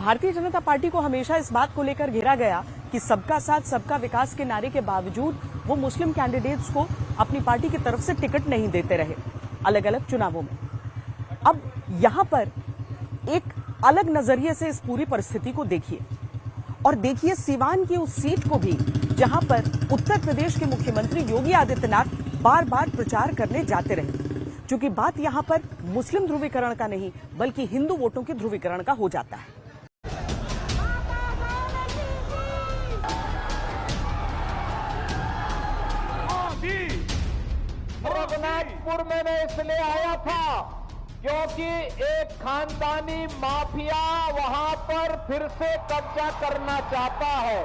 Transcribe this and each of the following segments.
Bharatiya Janata party को हमेशा इस बात को लेकर घेरा गया कि सबका साथ सबका विकास के नारे के बावजूद वो मुस्लिम कैंडिडेट्स को अपनी पार्टी की तरफ से टिकट नहीं देते रहे अलग अलग चुनावों में। अब यहां पर एक अलग नजरिए से इस पूरी परिस्थिति को देखिए और देखिए सिवान की उस सीट को भी जहां पर उत्तर प्रदेश के मुख्यमंत्री योगी आदित्यनाथ बार बार प्रचार करने जाते रहे। क्योंकि बात यहां पर मुस्लिम ध्रुवीकरण का नहीं बल्कि हिंदू वोटों के ध्रुवीकरण का हो जाता है। रघुनाथपुर मैंने इसलिए आया था क्योंकि एक खानदानी माफिया वहां पर फिर से कब्जा करना चाहता है।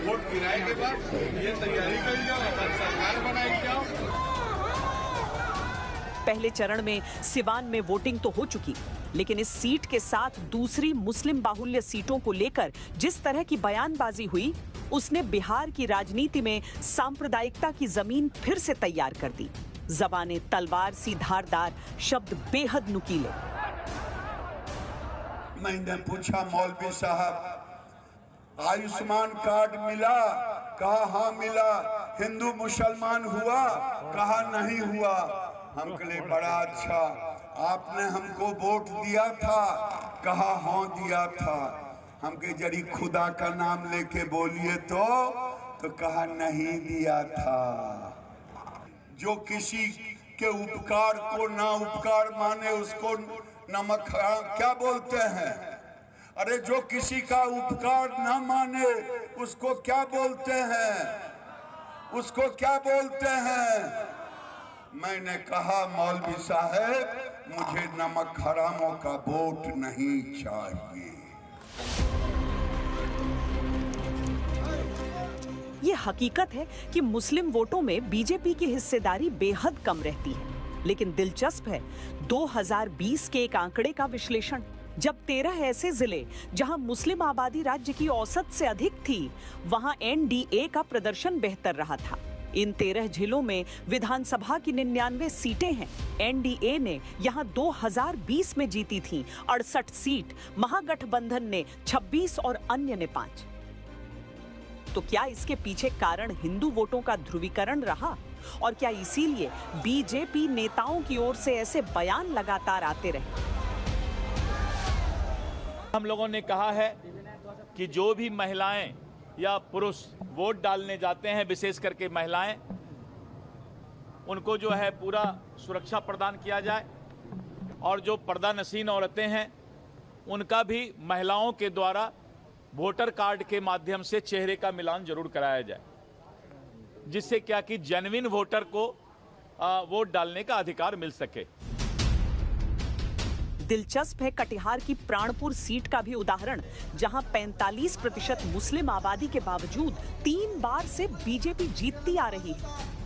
वोट गिराए के बाद ये तैयारी करी जाओ, सरकार बनाई जाओ। पहले चरण में सिवान में वोटिंग तो हो चुकी, लेकिन इस सीट के साथ दूसरी मुस्लिम बाहुल्य सीटों को लेकर जिस तरह की बयानबाजी हुई उसने बिहार की राजनीति में सांप्रदायिकता की जमीन फिर से तैयार कर दी। ज़बाने तलवार सी धारदार, शब्द बेहद नुकीले। मैंने पूछा मौलवी साहब आयुष्मान कार्ड मिला? कहा हाँ मिला। हिंदू मुसलमान हुआ? कहा नहीं हुआ। हम कहे बड़ा अच्छा, आपने हमको वोट दिया था? कहा हाँ दिया था। हम कहे जरी खुदा का नाम लेके बोलिए तो कहा नहीं दिया था। जो किसी के उपकार को ना उपकार माने उसको नमक क्या बोलते हैं? अरे जो किसी का उपकार ना माने उसको क्या बोलते हैं? उसको क्या बोलते हैं? मैंने कहा मौलवी साहब मुझे नमक हरामों का वोट नहीं चाहिए। ये हकीकत है कि मुस्लिम वोटों में बीजेपी की हिस्सेदारी बेहद कम रहती है। लेकिन दिलचस्प है 2020 के एक आंकड़े का विश्लेषण, जब 13 ऐसे जिले जहां मुस्लिम आबादी राज्य की औसत से अधिक थी वहां एनडीए का प्रदर्शन बेहतर रहा था। इन 13 जिलों में विधानसभा की 99 सीटें हैं। एनडीए ने यहां 2020 में जीती थीं 68 सीट, महागठबंधन ने 26 और अन्य ने 5। तो क्या इसके पीछे कारण हिंदू वोटों का ध्रुवीकरण रहा? और क्या इसीलिए बीजेपी नेताओं की ओर से ऐसे बयान लगातार आते रहे? हम लोगों ने कहा है कि जो भी महिलाएं या पुरुष वोट डालने जाते हैं, विशेष करके महिलाएं, उनको जो है पूरा सुरक्षा प्रदान किया जाए और जो पर्दानशीन औरतें हैं उनका भी महिलाओं के द्वारा वोटर कार्ड के माध्यम से चेहरे का मिलान जरूर कराया जाए, जिससे क्या कि जेन्युइन वोटर को वोट डालने का अधिकार मिल सके। दिलचस्प है कटिहार की प्राणपुर सीट का भी उदाहरण, जहां 45% मुस्लिम आबादी के बावजूद 3 बार से बीजेपी जीतती आ रही है।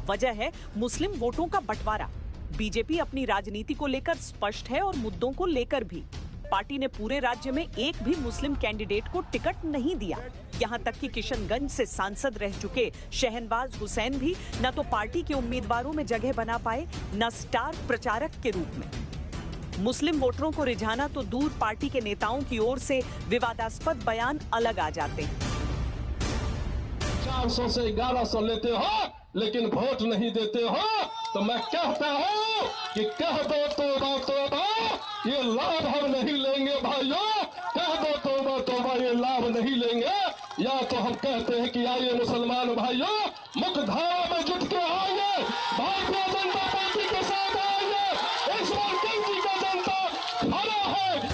वजह है मुस्लिम वोटों का बंटवारा। बीजेपी अपनी राजनीति को लेकर स्पष्ट है और मुद्दों को लेकर भी। पार्टी ने पूरे राज्य में एक भी मुस्लिम कैंडिडेट को टिकट नहीं दिया। यहां तक कि किशनगंज से सांसद रह चुके शहनवाज हुसैन भी न तो पार्टी के उम्मीदवारों में जगह बना पाए, न स्टार प्रचारक के रूप में। मुस्लिम वोटरों को रिझाना तो दूर, पार्टी के नेताओं की ओर से विवादास्पद बयान अलग आ जाते हैं। 400 से 1100 लेते हो लेकिन वोट नहीं देते हो, तो मैं कहता हूँ कि कह दो तौबा, ये लाभ हम नहीं लेंगे भाइयों। कह दो तौबा, ये लाभ नहीं लेंगे। या तो हम कहते हैं कि आइए मुसलमान भाइयों, मुख्यधारा में जुट के आइए, भारतीय जनता पार्टी के साथ आइए। इस बार गंजी का जनता खड़ा है।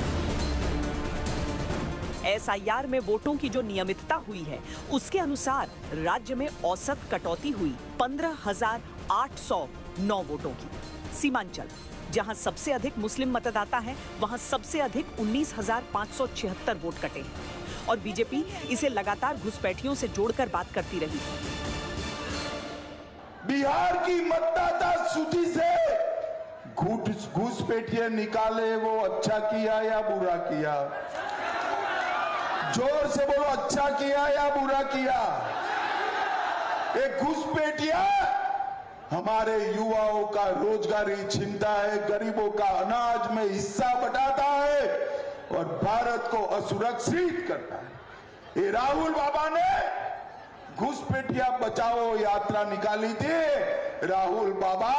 एसआईआर में वोटों की जो नियमितता हुई है उसके अनुसार राज्य में औसत कटौती हुई 15,809 वोटों की। सीमांचल, जहां सबसे अधिक मुस्लिम मतदाता हैं, वहां सबसे अधिक 19,576 वोट कटे हैं और बीजेपी इसे लगातार घुसपैठियों से जोड़कर बात करती रही। बिहार की मतदाता सूची से घुसपैठिए निकाले, वो अच्छा किया या बुरा किया? जोर से बोलो, अच्छा किया या बुरा किया? एक घुसपैठिया हमारे युवाओं का रोजगारी छीनता है, गरीबों का अनाज में हिस्सा बटाता है और भारत को असुरक्षित करता है। ये राहुल बाबा ने घुसपैठिया बचाओ यात्रा निकाली थी। राहुल बाबा,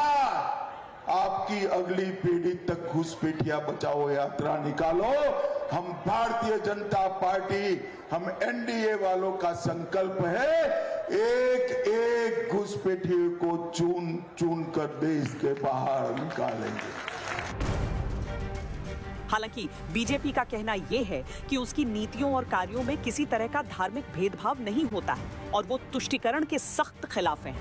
आपकी अगली पीढ़ी तक घुसपैठिया बचाओ यात्रा निकालो। हम भारतीय जनता पार्टी, हम एनडीए वालों का संकल्प है, एक एक घुसपैठिए को चुन चुन कर देश के बाहर निकालेंगे। हालांकि बीजेपी का कहना यह है कि उसकी नीतियों और कार्यों में किसी तरह का धार्मिक भेदभाव नहीं होता है और वो तुष्टीकरण के सख्त खिलाफ हैं।